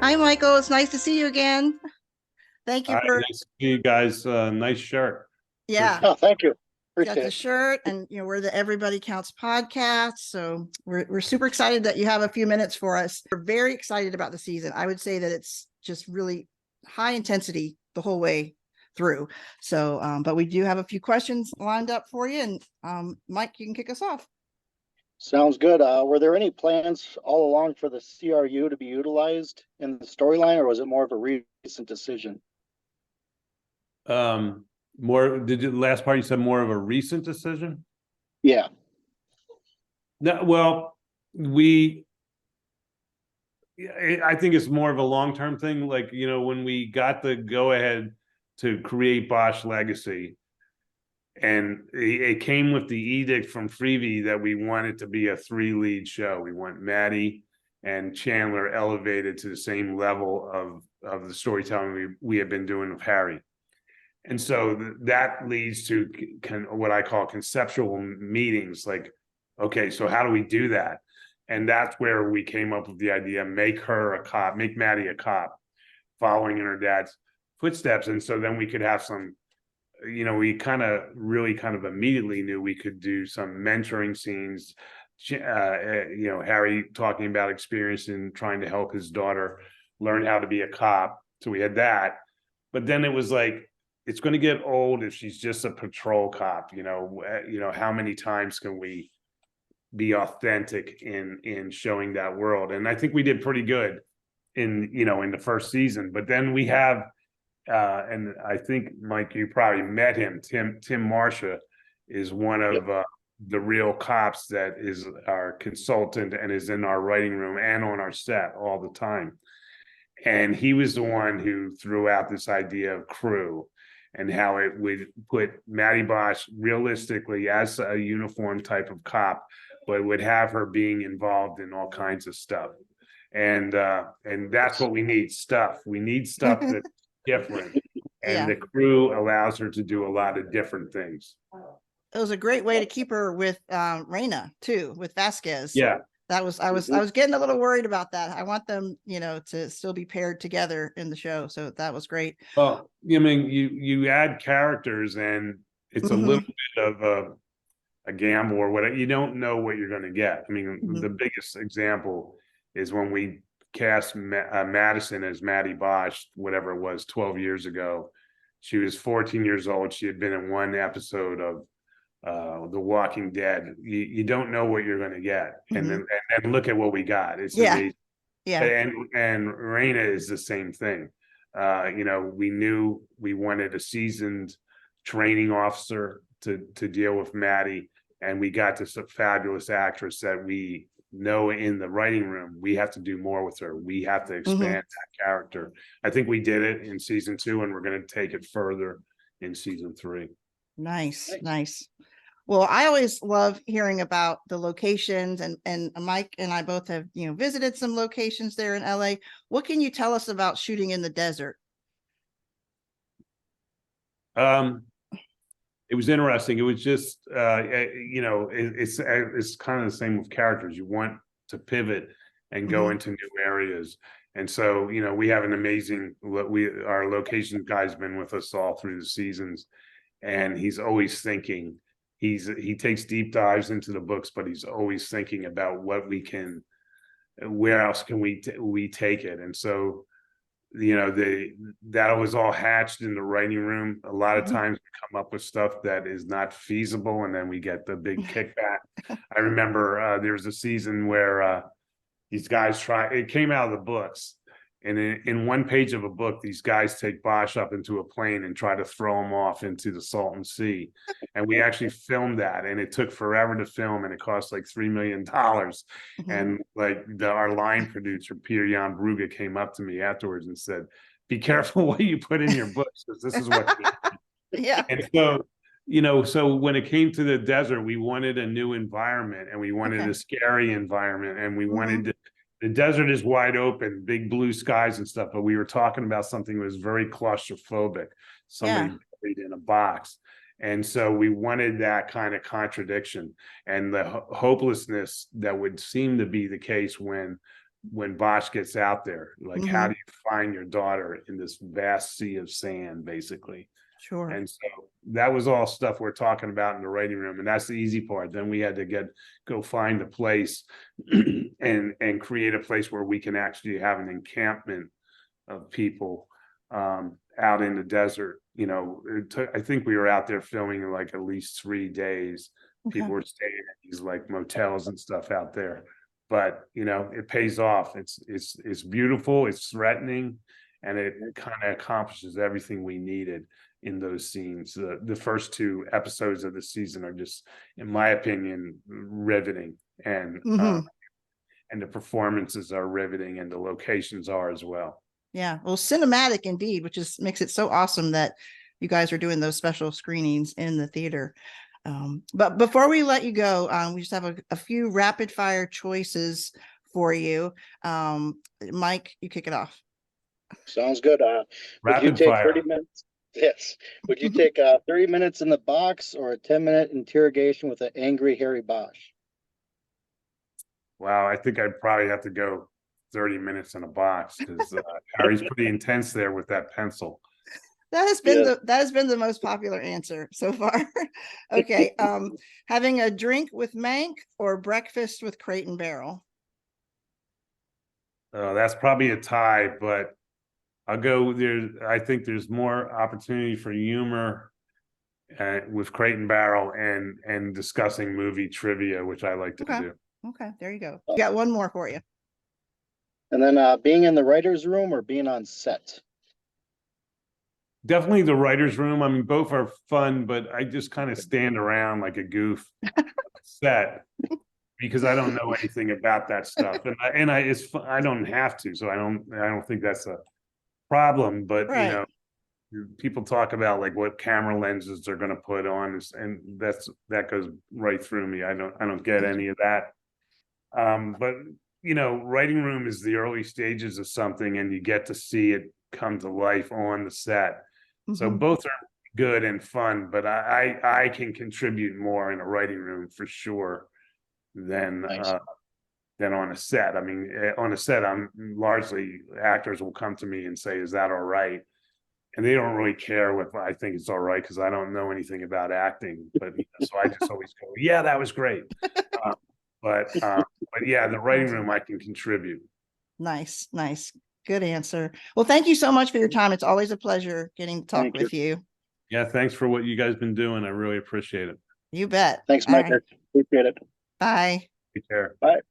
Hi, Michael. It's nice to see you again. Thank you All right, for, nice to see you guys. Nice shirt. yeah, Appreciate Oh, thank you. got Appreciate the it. shirt, and we're the Everybody Counts podcast. So we're super excited that you have a few minutes for us. We're very excited about the season. I would say that it's just really high intensity the whole way through. So, but we do have a few questions lined up for you, and Mike, you can kick us off. Sounds good. Were there any plans all along for the CRU to be utilized in the storyline, or was it more of a recent decision? More. Did you last part you said more of a recent decision? Yeah. No, well, we. I think it's more of a long-term thing. Like, when we got the go-ahead to create Bosch Legacy, and it came with the edict from Freebie that we wanted to be a 3-lead show. We want Maddie and Chandler elevated to the same level of the storytelling we had been doing with Harry. And so that leads to what I call conceptual meetings. Like, okay, so how do we do that? And that's where we came up with the idea: make her a cop, make Maddie a cop, following in her dad's footsteps. And so then we could have some, we really immediately knew we could do some mentoring scenes. Harry talking about experience in trying to help his daughter learn how to be a cop. So we had that. But then it was like, it's going to get old if she's just a patrol cop. How many times can we be authentic in showing that world? And I think we did pretty good in the first season. But then we have, and I think, Mike, you probably met him. Tim Marsha is one of the real cops that is our consultant and is in our writing room and on our set all the time. And he was the one who threw out this idea of crew and how it would put Maddie Bosch realistically as a uniform type of cop, but would have her being involved in all kinds of stuff. And that's what we need, stuff. We need stuff that's different. And the crew allows her to do a lot of different things. It was a great way to keep her with Reina too, with Vasquez. Yeah. I was getting a little worried about that. I want them, to still be paired together in the show. So that was great. Well, I mean, you add characters and it's a little bit of a gamble or whatever. You don't know what you're going to get. I mean, the biggest example is when we cast Madison as Maddie Bosch, whatever it was, 12 years ago. She was 14 years old. She had been in one episode of The Walking Dead. You don't know what you're going to get. And then look at what we got. It's amazing. Yeah. And Reina is the same thing. We knew we wanted a seasoned training officer to deal with Maddie, and we got this fabulous actress that we know in the writing room. We have to do more with her. We have to expand that character. I think we did it in season 2, and we're going to take it further in season 3. Nice. Well, I always love hearing about the locations, and Mike and I both have, visited some locations there in LA. What can you tell us about shooting in the desert? It was interesting. It was just, it's kind of the same with characters. You want to pivot and go into new areas. And so, we have an amazing, our location guy's been with us all through the seasons, and he's always thinking. He takes deep dives into the books, but he's always thinking about where else can we take it. And so, that was all hatched in the writing room. A lot of times we come up with stuff that is not feasible, and then we get the big kickback. I remember there was a season where these guys it came out of the books, and in one page of a book, these guys take Bosch up into a plane and try to throw him off into the Salton Sea. And we actually filmed that, and it took forever to film, and it cost like $3 million. And like our line producer, Peter Jan Bruga, came up to me afterwards and said, "Be careful what you put in your books, because this is what." And so, so when it came to the desert, we wanted a new environment, and we wanted a scary environment, and we wanted the desert is wide open, big blue skies and stuff, but we were talking about something that was very claustrophobic, somebody buried in a box. And so we wanted that kind of contradiction and the hopelessness that would seem to be the case when when Bosch gets out there. Like, how Mhm. do you find your daughter in this vast sea of sand, basically? Sure. And so that was all stuff we're talking about in the writing room, and that's the easy part. Then we had to go find a place and create a place where we can actually have an encampment of people out in the desert. You know, I think we were out there filming in like at least 3 days. Okay. People were staying in these like motels and stuff out there, but you know, it pays off. It's beautiful, it's threatening, and it kind of accomplishes everything we needed in those scenes. The first 2 episodes of the season are just, in my opinion, riveting, and Mhm. the performances are riveting, and the locations are as well. Yeah. Well, cinematic indeed, which makes it so awesome that you guys are doing those special screenings in the theater. But before we let you go, we just have a few rapid fire choices for you. Mike, you kick it off. Sounds good. Would you Rapid take fire. 30 minutes? Yes. Would you take 30 minutes in the box or a 10-minute interrogation with an angry Harry Bosch? Wow, I think I'd probably have to go 30 minutes in a box, because Harry's pretty intense there with that pencil. That has been Yes. the most popular answer so far. Okay. Having a drink with Mank or breakfast with Crate and Barrel? That's probably a tie, but I'll go there. I think there's more opportunity for humor with Crate and Barrel and discussing movie trivia, which I like to Okay. do. Okay, there you go. Got one more for you. And then being in the writer's room or being on set? Definitely the writer's room. I mean, both are fun, but I just kind of stand around like a goof set, because I don't know anything about that stuff, and I don't have to, so I don't think that's a problem. But you Right. know, people talk about like what camera lenses they're going to put on, and that goes right through me. I don't get any of that. But you know, writing room is the early stages of something, and you get to see it come to life on the set. So Mhm. both are good and fun, but I can contribute more in a writing room for sure than Nice. than on a set. I mean, on a set, I'm largely, actors will come to me and say, "Is that all right?" And they don't really care if I think it's all right, because I don't know anything about acting. But so I just always go, "Yeah, that was great." Uh, but yeah, the writing room I can contribute. Nice, nice. Good answer. Well, thank you so much for your time. It's always a pleasure getting to talk Thank you. with you. Yeah, thanks for what you guys been doing. I really appreciate it. You bet. Thanks, All Mike. right. Appreciate it. Bye. Take care. Bye.